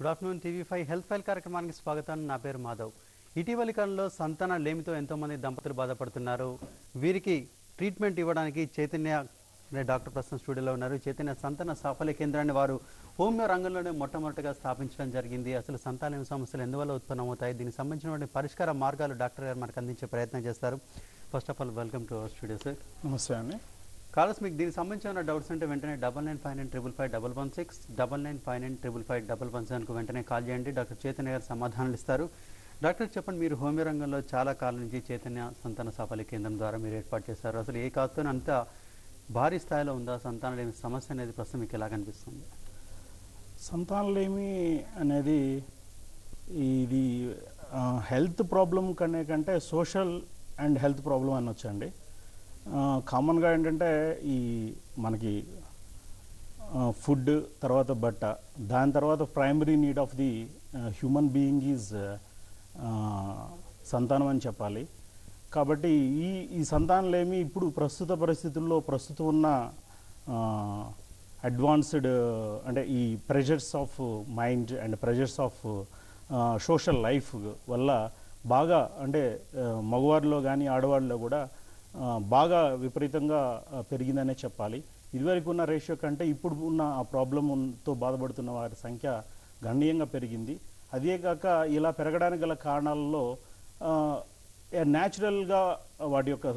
Good afternoon TV5 health file కార్యక్రమానికి స్వాగతం. నా పేరు మాధవ్. ఇటీవలి కాలంలో సంతాన లేమితో ఎంతోమంది దంపతులు బాధపడుతున్నారు. వీరికి ట్రీట్మెంట్ ఇవ్వడానికి చైతన్య అనే డాక్టర్ ప్రస్తుతం స్టూడియోలో ఉన్నారు. చైతన్య సంతాన సాఫల్య కేంద్రాన్ని వారు హోమియో రంగంలోనే మొట్టమొదటిగా స్థాపించడం జరిగింది. అసలు సంతానలేమి సమస్యలు ఎందువల్ల ఉత్పన్నమవుతాయి, దీనికి సంబంధించినటువంటి పరిష్కార మార్గాలు డాక్టర్ గారు మనకు అందించే ప్రయత్నం చేస్తారు. First of all welcome to our studio sir. నమస్తే అండి. కాలర్స్ మీకు దీనికి సంబంధించిన డౌట్స్ ఉంటే వెంటనే 9959555516 9959555517కు వెంటనే కాల్ చేయండి. డాక్టర్ చైతన్య గారు సమాధానాలు ఇస్తారు. డాక్టర్ చెప్పండి, మీరు హోమియో రంగంలో చాలా కాలం నుంచి చైతన్య సంతాన సాఫల్య కేంద్రం ద్వారా మీరు ఏర్పాటు చేశారు. అసలు ఏ కాదుతో అంత భారీ స్థాయిలో ఉందా సంతానలేమి సమస్య అనేది ప్రస్తుతం మీకు ఎలా కనిపిస్తుంది? సంతానలేమి అనేది ఇది హెల్త్ ప్రాబ్లం కంటే సోషల్ అండ్ హెల్త్ ప్రాబ్లం అనొచ్చండి. కామన్గా ఏంటంటే ఈ మనకి ఫుడ్ తర్వాత బట్ట, దాని తర్వాత primary need of the human being is సంతానం అని చెప్పాలి. కాబట్టి ఈ సంతానలేమి ఇప్పుడు ప్రస్తుత పరిస్థితుల్లో ప్రస్తుతం ఉన్న అడ్వాన్స్డ్ అంటే ఈ pressures of mind and pressures of social life వల్ల బాగా అంటే మగవారిలో కానీ ఆడవారిలో కూడా బాగా విపరీతంగా పెరిగిందనే చెప్పాలి. ఇదివరకు ఉన్న రేషియో కంటే ఇప్పుడు ఉన్న ఆ ప్రాబ్లంతో బాధపడుతున్న వారి సంఖ్య గణనీయంగా పెరిగింది. అదే కాక ఇలా పెరగడానికి గల కారణాలలో న్యాచురల్గా వాటి యొక్క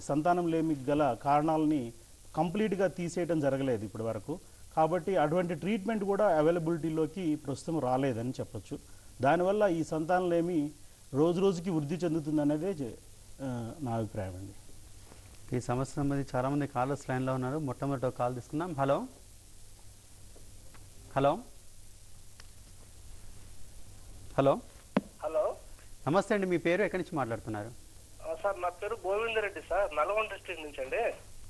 సంతానం లేమి గల కారణాలని కంప్లీట్గా తీసేయడం జరగలేదు ఇప్పటి వరకు. కాబట్టి అటువంటి ట్రీట్మెంట్ కూడా అవైలబిలిటీలోకి ప్రస్తుతం రాలేదని చెప్పచ్చు. దానివల్ల ఈ సంతానం లేమి రోజు రోజుకి వృద్ధి చెందుతుందనేదే నా అభిప్రాయం అండి. ఈ సమస్య సంబంధించి చాలామంది కాలర్స్ లైన్లో ఉన్నారు. మొట్టమొదటి కాల్ తీసుకుందాం. హలో హలో హలో హలో, నమస్తే అండి. మీ పేరు ఎక్కడి నుంచి మాట్లాడుతున్నారు? సార్ నా పేరు గోవిందరెడ్డి సార్, నల్గొండ డిస్ట్రిక్ట్ నుంచి అండి.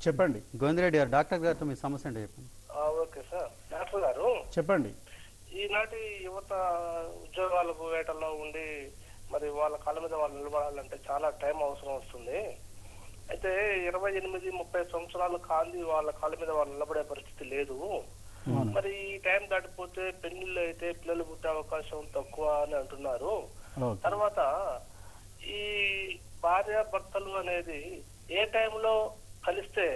చెప్పండి గోవిందరెడ్డి గారు, డాక్టర్ గారితో మీ సమస్య అంటే చెప్పండి. Okay sir. డాక్టర్ గారు, చెప్పండి. ఈనాటి యువత ఉద్యోగాలకు వేటల్లో ఉండి మరి వాళ్ళ కాళ్ళ మీద వాళ్ళు నిలబడాలంటే చాలా టైం అవసరం వస్తుంది. అయితే 28-30 సంవత్సరాలు కాంది వాళ్ళ కాళ్ళ మీద వాళ్ళు నిలబడే పరిస్థితి లేదు. మరి ఈ టైం దాటిపోతే పెళ్లిళ్ళు అయితే పిల్లలు పుట్టే అవకాశం తక్కువ అని అంటున్నారు. తర్వాత ఈ భార్య భర్తలు అనేది ఏ టైంలో కలిస్తే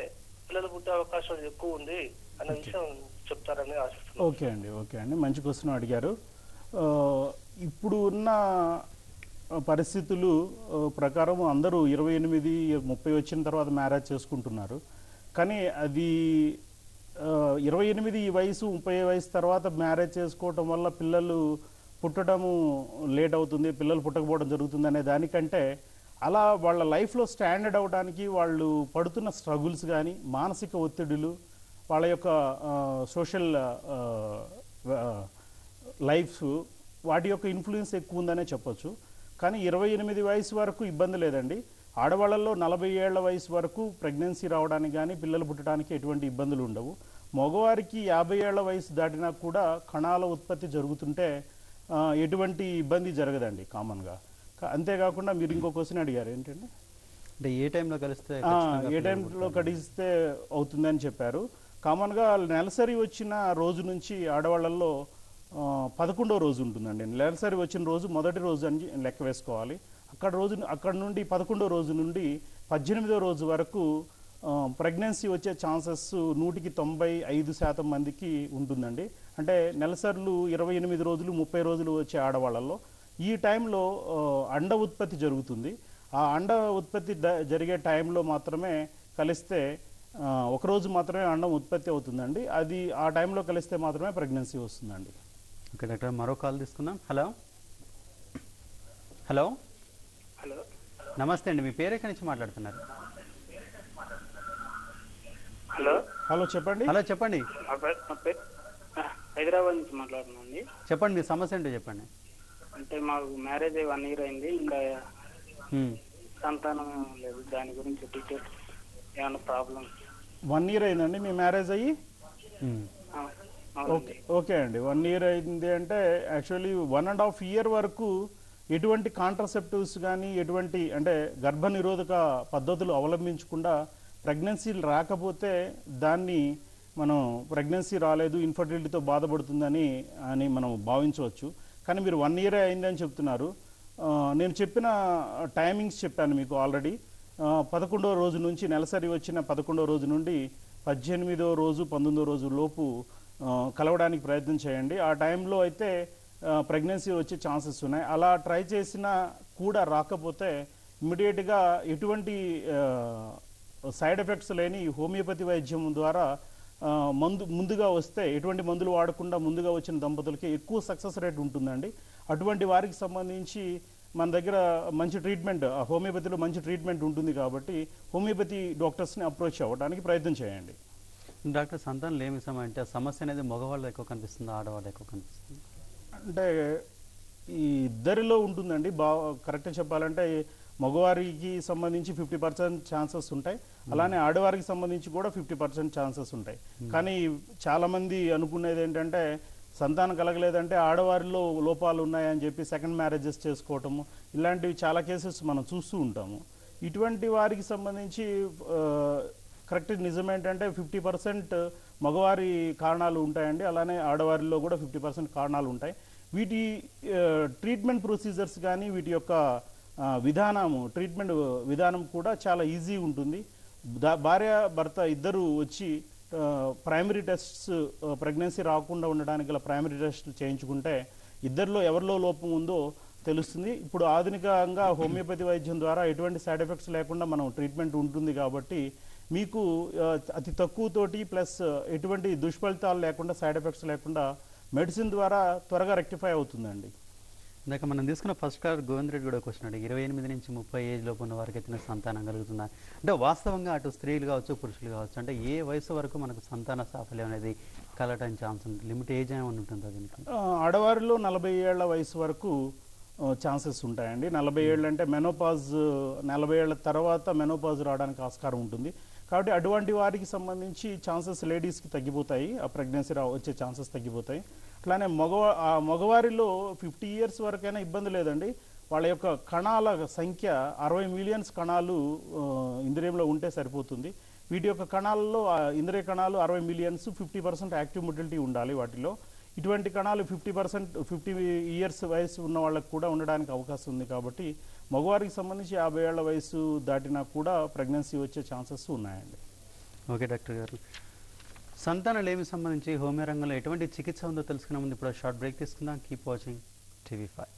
పిల్లలు పుట్టే అవకాశం ఎక్కువ ఉంది అనే విషయం చెప్తారని ఆశిస్తున్నాను. ఓకే అండి, మంచి క్వశ్చన్ అడిగారు. ఇప్పుడు ఉన్న పరిస్థితులు ప్రకారం అందరూ 28-30 వచ్చిన తర్వాత మ్యారేజ్ చేసుకుంటున్నారు. కానీ అది 28 ఈ వయసు 30 వయసు తర్వాత మ్యారేజ్ చేసుకోవటం వల్ల పిల్లలు పుట్టడము లేట్ అవుతుంది, పిల్లలు పుట్టకపోవడం జరుగుతుంది అనే దానికంటే అలా వాళ్ళ లైఫ్లో స్టాండర్డ్ అవడానికి వాళ్ళు పడుతున్న స్ట్రగుల్స్ కానీ మానసిక ఒత్తిడులు వాళ్ళ యొక్క సోషల్ లైఫ్ వాటి యొక్క ఇన్ఫ్లుయెన్స్ ఎక్కువ ఉందనే చెప్పొచ్చు. కానీ 28 వయసు వరకు ఇబ్బంది లేదండి. ఆడవాళ్ళల్లో 40 ఏళ్ల వయసు వరకు ప్రెగ్నెన్సీ రావడానికి కానీ పిల్లలు పుట్టడానికి ఎటువంటి ఇబ్బందులు ఉండవు. మగవారికి 50 ఏళ్ల వయసు దాటినా కూడా కణాల ఉత్పత్తి జరుగుతుంటే ఎటువంటి ఇబ్బంది జరగదండి కామన్గా. అంతేకాకుండా మీరు ఇంకో క్వశ్చన్ అడిగారు ఏంటంటే, అంటే ఏ టైంలో కలిస్తే అవుతుందని చెప్పారు. కామన్గా నెలసరి వచ్చిన రోజు నుంచి ఆడవాళ్ళల్లో 11వ రోజు ఉంటుందండి. నెలసరి వచ్చిన రోజు మొదటి రోజు అని లెక్క వేసుకోవాలి. అక్కడ నుండి 11వ రోజు నుండి 18వ రోజు వరకు ప్రెగ్నెన్సీ వచ్చే ఛాన్సెస్ 100% మందికి ఉంటుందండి. అంటే నెలసర్లు 28 రోజులు 30 రోజులు వచ్చే ఆడవాళ్ళల్లో ఈ టైంలో అండ ఉత్పత్తి జరుగుతుంది. ఆ అండ ఉత్పత్తి జరిగే టైంలో మాత్రమే కలిస్తే ఒకరోజు మాత్రమే అండం ఉత్పత్తి అవుతుందండి. అది ఆ టైంలో కలిస్తే మాత్రమే ప్రెగ్నెన్సీ వస్తుందండి. ఓకే డాక్టర్, మరో కాల్ తీసుకుందాం. హలో హలో హలో, నమస్తే అండి. మీ పేరు ఎక్కడి నుంచి మాట్లాడుతున్నారు? హలో హలో చెప్పండి. హలో చెప్పండి. హైదరాబాద్ నుంచి మాట్లాడుతున్నాండి. చెప్పండి, మీ సమస్య ఏంటో చెప్పండి. అంటే మాకు మ్యారేజ్ 1 year అయింది, ఇంకా సంతానం లేదు. దాని గురించి డీటెయిల్స్ ఏమైనా ప్రాబ్లమ్? 1 year అయిందండి మీ మ్యారేజ్ అయ్యి? ఓకే అండి, 1 year అయింది అంటే యాక్చువల్లీ 1.5 year వరకు ఎటువంటి కాంట్రసెప్టివ్స్ కానీ ఎటువంటి అంటే గర్భనిరోధక పద్ధతులు అవలంబించకుండా ప్రెగ్నెన్సీలు రాకపోతే దాన్ని మనం ప్రెగ్నెన్సీ రాలేదు, ఇన్ఫర్టిలిటీతో బాధపడుతుందని మనం భావించవచ్చు. కానీ మీరు 1 ఇయర్ అయిందని చెప్తున్నారు. నేను చెప్పిన టైమింగ్స్ చెప్పాను మీకు ఆల్రెడీ. 11వ రోజు నుంచి, నెలసరి వచ్చిన 11వ రోజు నుండి 18వ రోజు 19వ రోజు లోపు కలవడానికి ప్రయత్నం చేయండి. ఆ టైంలో అయితే ప్రెగ్నెన్సీ వచ్చే ఛాన్సెస్ ఉన్నాయి. అలా ట్రై చేసినా కూడా రాకపోతే ఇమ్మీడియట్గా ఎటువంటి సైడ్ ఎఫెక్ట్స్ లేని హోమియోపతి వైద్యం ద్వారా ముందుగా వస్తే, ఎటువంటి మందులు వాడకుండా ముందుగా వచ్చిన దంపతులకి ఎక్కువ సక్సెస్ రేట్ ఉంటుందండి. అటువంటి వారికి సంబంధించి మన దగ్గర మంచి ట్రీట్మెంట్, హోమియోపతిలో మంచి ట్రీట్మెంట్ ఉంటుంది కాబట్టి హోమియోపతి డాక్టర్స్ని అప్రోచ్ అవ్వడానికి ప్రయత్నం చేయండి. డాక్టర్, సంతానం లేమి సమయం అంటే సమస్య అనేది మగవాళ్ళు ఎక్కువ కనిపిస్తుంది, ఆడవాళ్ళు ఎక్కువ కనిపిస్తుంది? అంటే ఈ ఇద్దరిలో ఉంటుందండి. కరెక్ట్గా చెప్పాలంటే మగవారికి సంబంధించి 50% ఛాన్సెస్ ఉంటాయి, అలానే ఆడవారికి సంబంధించి కూడా 50% ఛాన్సెస్ ఉంటాయి. కానీ చాలామంది అనుకునేది ఏంటంటే సంతానం కలగలేదంటే ఆడవారిలో లోపాలు ఉన్నాయని చెప్పి సెకండ్ మ్యారేజెస్ చేసుకోవటము, ఇలాంటివి చాలా కేసెస్ మనం చూస్తూ ఉంటాము. ఇటువంటి వారికి సంబంధించి కరెక్ట్ నిజమేంటంటే 50% మగవారి కారణాలు ఉంటాయండి, అలానే ఆడవారిలో కూడా 50% కారణాలు ఉంటాయి. వీటి ట్రీట్మెంట్ ప్రొసీజర్స్ కానీ వీటి యొక్క ట్రీట్మెంట్ విధానం కూడా చాలా ఈజీ ఉంటుంది. భార్య భర్త ఇద్దరు వచ్చి ప్రైమరీ టెస్ట్స్, ప్రెగ్నెన్సీ రాకుండా ఉండడానికి గల ప్రైమరీ టెస్ట్ చేయించుకుంటే ఇద్దరిలో ఎవరిలో లోపం ఉందో తెలుస్తుంది. ఇప్పుడు ఆధునికంగా హోమియోపతి వైద్యం ద్వారా ఎటువంటి సైడ్ ఎఫెక్ట్స్ లేకుండా మనం ట్రీట్మెంట్ ఉంటుంది కాబట్టి మీకు అతి తక్కువతోటి ప్లస్ ఎటువంటి దుష్ఫలితాలు లేకుండా, సైడ్ ఎఫెక్ట్స్ లేకుండా మెడిసిన్ ద్వారా త్వరగా రెక్టిఫై అవుతుందండి. ఇందాక మనం తీసుకున్న ఫస్ట్ కాల్ గోవింద్ రెడ్డి కూడా క్వశ్చన్ అడిగి 28 నుంచి 30 ఏజ్ లోపు ఉన్న వారికి అయితే సంతానం కలుగుతుందా అంటే వాస్తవంగా అటు స్త్రీలు కావచ్చు పురుషులు కావచ్చు అంటే ఏ వయసు వరకు మనకు సంతాన సాఫల్యం అనేది కలగడానికి ఛాన్స్ ఉంటుంది? లిమిట్ ఏజ్ ఏమైనా ఉంటుందా దీనికి? ఆడవారిలో 40 ఏళ్ల వయసు వరకు ఛాన్సెస్ ఉంటాయండి. 40 ఏళ్ళు అంటే మెనోపాజ్, 40 ఏళ్ల తర్వాత మెనోపాజ్ రావడానికి ఆస్కారం ఉంటుంది. కాబట్టి అటువంటి వారికి సంబంధించి ఛాన్సెస్ లేడీస్కి తగ్గిపోతాయి, ఆ ప్రెగ్నెన్సీ వచ్చే ఛాన్సెస్ తగ్గిపోతాయి. అట్లానే మగవారిలో 50 ఇయర్స్ వరకైనా ఇబ్బంది లేదండి. వాళ్ళ యొక్క కణాల సంఖ్య 60 మిలియన్స్ కణాలు ఇంద్రియంలో ఉంటే సరిపోతుంది. వీటి యొక్క కణాలలో ఇంద్రియ కణాలు 60 మిలియన్స్, 50% యాక్టివ్ మొటిలిటీ ఉండాలి వాటిలో. ఇటువంటి కణాలు 50 ఇయర్స్ వయసు ఉన్న వాళ్ళకు కూడా ఉండడానికి అవకాశం ఉంది. కాబట్టి మగవారికి సంబంధించి 50 ఏళ్ల వయసు దాటినా కూడా ప్రెగ్నెన్సీ వచ్చే ఛాన్సెస్ ఉన్నాయండి. ఓకే డాక్టర్ గారు, సంతాన లేమి సంబంధించి హోమియో రంగంలో ఎటువంటి చికిత్స ఉందో తెలుసుకునే ముందు ఇప్పుడు షార్ట్ బ్రేక్ తీసుకుందాం. Keep watching TV5.